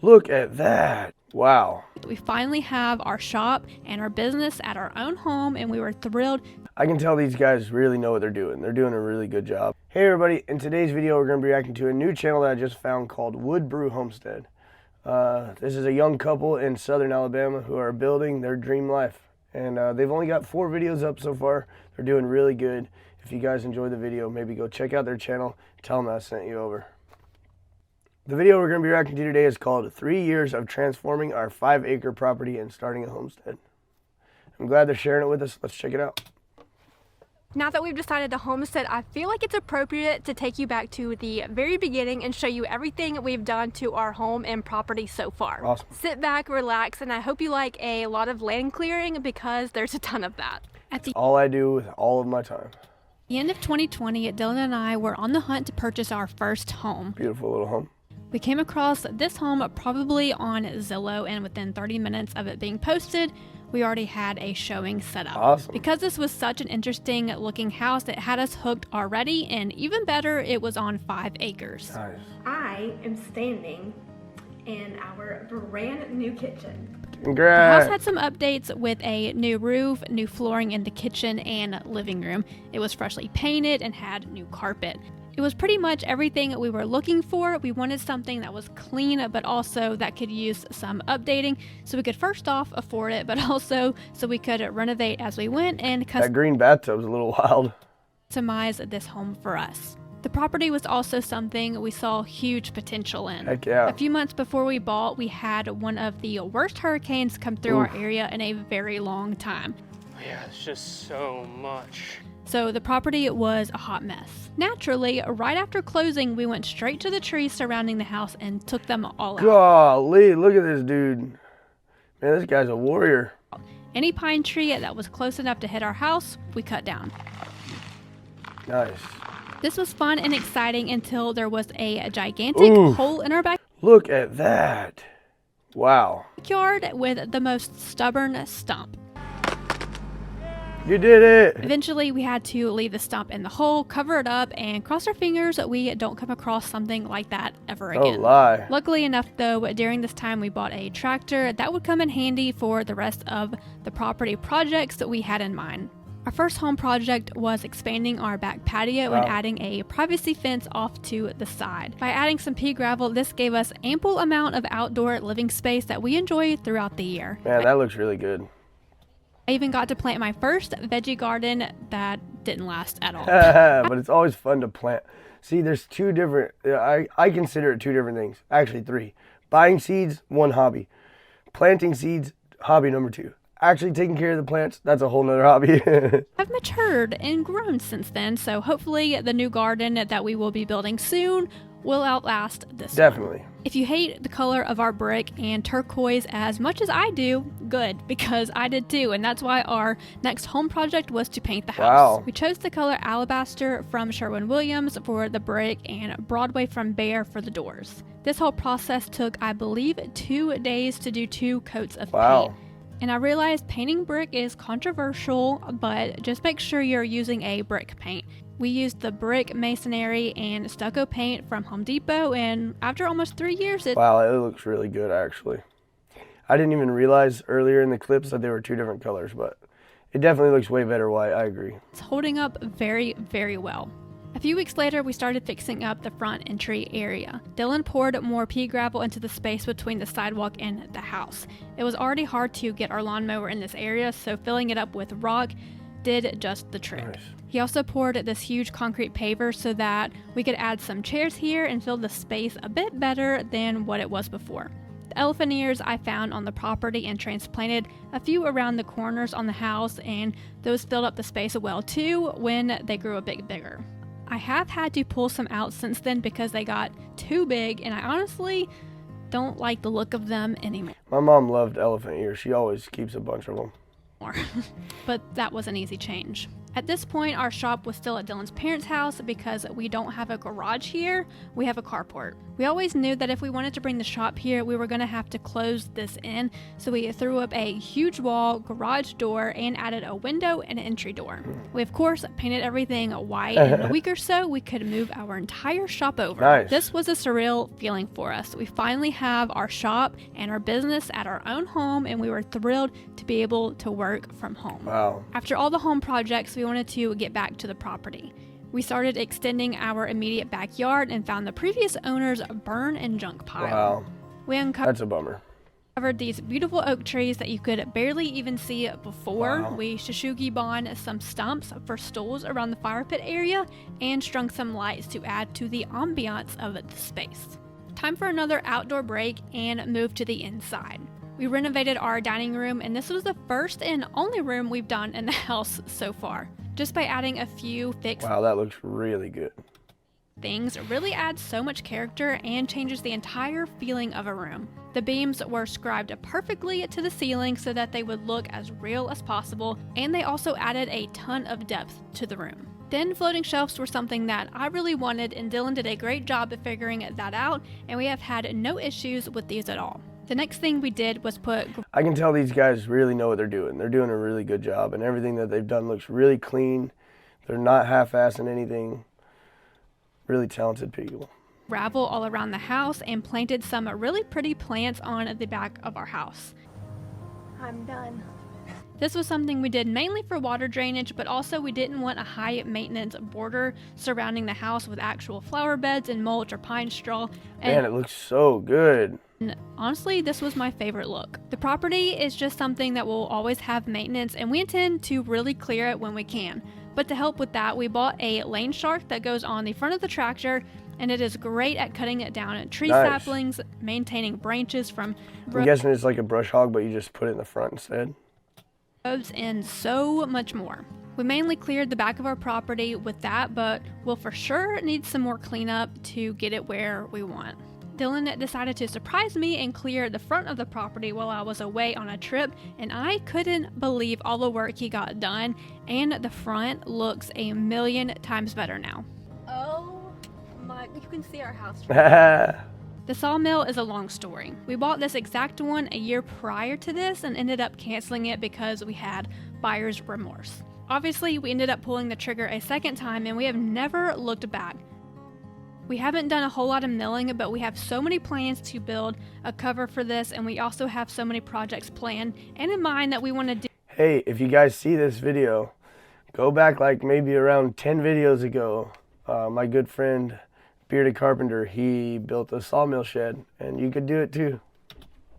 Look at that. Wow. We finally have our shop and our business at our own home, and we were thrilled. I can tell these guys really know what they're doing. They're doing a really good job. Hey everybody, in today's video we're going to be reacting to a new channel that I just found called Wood Brew Homestead. This is a young couple in southern Alabama who are building their dream life. And they've only got 4 videos up so far. They're doing really good. If you guys enjoyed the video, maybe go check out their channel. Tell them I sent you over. The video we're going to be reacting to today is called 3 Years of Transforming Our 5-Acre Property and Starting a Homestead. I'm glad they're sharing it with us. Let's check it out. Now that we've decided to homestead, I feel like it's appropriate to take you back to the very beginning and show you everything we've done to our home and property so far. Awesome. Sit back, relax, and I hope you like a lot of land clearing because there's a ton of that. All I do with all of my time. At the end of 2020, Dylan and I were on the hunt to purchase our first home. Beautiful little home. We came across this home probably on Zillow, and within 30 minutes of it being posted, we already had a showing set up. Awesome. Because this was such an interesting looking house, it had us hooked already, and even better, it was on 5 acres. Nice. I am standing in our brand new kitchen. Congrats. The house had some updates with a new roof, new flooring in the kitchen and living room. It was freshly painted and had new carpet. It was pretty much everything we were looking for. We wanted something that was clean, but also that could use some updating, so we could first off afford it, but also so we could renovate as we went and That green bathtub's a little wild. customize this home for us. The property was also something we saw huge potential in. Heck yeah. A few months before we bought, we had one of the worst hurricanes come through our area in a very long time. Yeah, it's just so much. So the property was a hot mess. Naturally, right after closing, we went straight to the trees surrounding the house and took them all out. Golly, look at this dude. Man, this guy's a warrior. Any pine tree that was close enough to hit our house, we cut down. Nice. This was fun and exciting until there was a gigantic hole in our Look at that. Wow. backyard with the most stubborn stump. You did it. Eventually, we had to leave the stump in the hole, cover it up, and cross our fingers that we don't come across something like that ever again. Don't lie. Luckily enough, though, during this time we bought a tractor that would come in handy for the rest of the property projects that we had in mind. Our first home project was expanding our back patio and adding a privacy fence off to the side. By adding some pea gravel, this gave us ample amount of outdoor living space that we enjoy throughout the year. Man, that looks really good. I even got to plant my first veggie garden that didn't last at all. But it's always fun to plant. See, there's 2 different, I consider it 2 different things. Actually 3. Buying seeds, 1 hobby. Planting seeds, hobby number 2. Actually taking care of the plants, that's a whole nother hobby. I've matured and grown since then, so hopefully the new garden that we will be building soon will outlast this one. Definitely. If you hate the color of our brick and turquoise as much as I do, good, because I did too, and that's why our next home project was to paint the house. Wow. We chose the color Alabaster from Sherwin-Williams for the brick and Broadway from Behr for the doors. This whole process took, I believe, 2 days to do 2 coats of paint. And I realized painting brick is controversial, but just make sure you're using a brick paint. We used the brick masonry and stucco paint from Home Depot, and after almost 3 years, Wow, it looks really good actually. I didn't even realize earlier in the clips that they were 2 different colors, but it definitely looks way better white, I agree. it's holding up very, very well. A few weeks later, we started fixing up the front entry area. Dylan poured more pea gravel into the space between the sidewalk and the house. It was already hard to get our lawnmower in this area, so filling it up with rock did just the trick. Nice. He also poured this huge concrete paver so that we could add some chairs here and fill the space a bit better than what it was before. The elephant ears I found on the property and transplanted a few around the corners on the house, and those filled up the space well too when they grew a bit bigger. I have had to pull some out since then because they got too big, and I honestly don't like the look of them anymore. My mom loved elephant ears. She always keeps a bunch of them. But that was an easy change. At this point, our shop was still at Dylan's parents' house because we don't have a garage here, we have a carport. We always knew that if we wanted to bring the shop here, we were going to have to close this in, so we threw up a huge wall, garage door, and added a window and an entry door. We of course painted everything white, and in a week or so, we could move our entire shop over. Nice. This was a surreal feeling for us. We finally have our shop and our business at our own home, and we were thrilled to be able to work from home. Wow. After all the home projects, we wanted to get back to the property. We started extending our immediate backyard and found the previous owner's burn and junk pile. Wow. We uncovered That's a bummer. these beautiful oak trees that you could barely even see before. Wow. We shishugi-bon some stumps for stools around the fire pit area and strung some lights to add to the ambiance of the space. Time for another outdoor break and move to the inside. We renovated our dining room, and this was the first and only room we've done in the house so far. Just by adding a few fixed Wow, that looks really good. things really adds so much character and changes the entire feeling of a room. The beams were scribed perfectly to the ceiling so that they would look as real as possible, and they also added a ton of depth to the room. Thin floating shelves were something that I really wanted, and Dylan did a great job of figuring that out, and we have had no issues with these at all. The next thing we did was put I can tell these guys really know what they're doing. They're doing a really good job, and everything that they've done looks really clean. They're not half-assing anything. Really talented people. gravel all around the house and planted some really pretty plants on the back of our house. I'm done. This was something we did mainly for water drainage, but also we didn't want a high maintenance border surrounding the house with actual flower beds and mulch or pine straw. Man, it looks so good. And honestly, this was my favorite look. The property is just something that will always have maintenance, and we intend to really clear it when we can. But to help with that, we bought a lane shark that goes on the front of the tractor, and it is great at cutting it down at tree Nice. saplings, maintaining branches from I'm guessing it's like a brush hog, but you just put it in the front instead. roads, and so much more. We mainly cleared the back of our property with that, but we'll for sure need some more cleanup to get it where we want. Dylan decided to surprise me and clear the front of the property while I was away on a trip, and I couldn't believe all the work he got done, and the front looks a million times better now. Oh my, you can see our house. The Sawmill is a long story. We bought this exact one a year prior to this and ended up canceling it because we had buyer's remorse. Obviously, we ended up pulling the trigger a second time, and we have never looked back. We haven't done a whole lot of milling, but we have so many plans to build a cover for this, and we also have so many projects planned and in mind that we want to do. Hey, if you guys see this video, go back like maybe around 10 videos ago. My good friend, Bearded Carpenter, he built a sawmill shed, and you could do it too.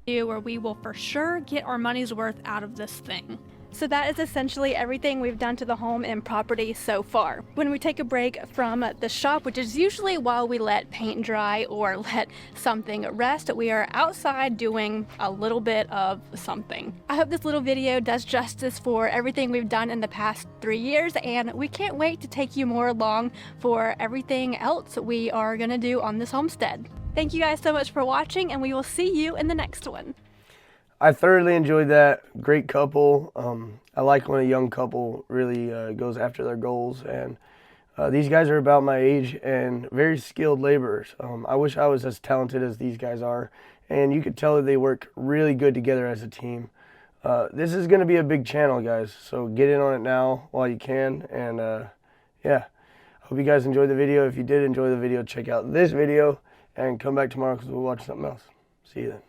Where we will for sure get our money's worth out of this thing. So that is essentially everything we've done to the home and property so far. When we take a break from the shop, which is usually while we let paint dry or let something rest, we are outside doing a little bit of something. I hope this little video does justice for everything we've done in the past 3 years, and we can't wait to take you more along for everything else we are gonna do on this homestead. Thank you guys so much for watching, and we will see you in the next one. I thoroughly enjoyed that. Great couple. I like when a young couple really goes after their goals, and these guys are about my age and very skilled laborers. I wish I was as talented as these guys are, and you could tell that they work really good together as a team. This is going to be a big channel, guys, so get in on it now while you can, and yeah. Hope you guys enjoyed the video. If you did enjoy the video, check out this video and come back tomorrow because we'll watch something else. See you then.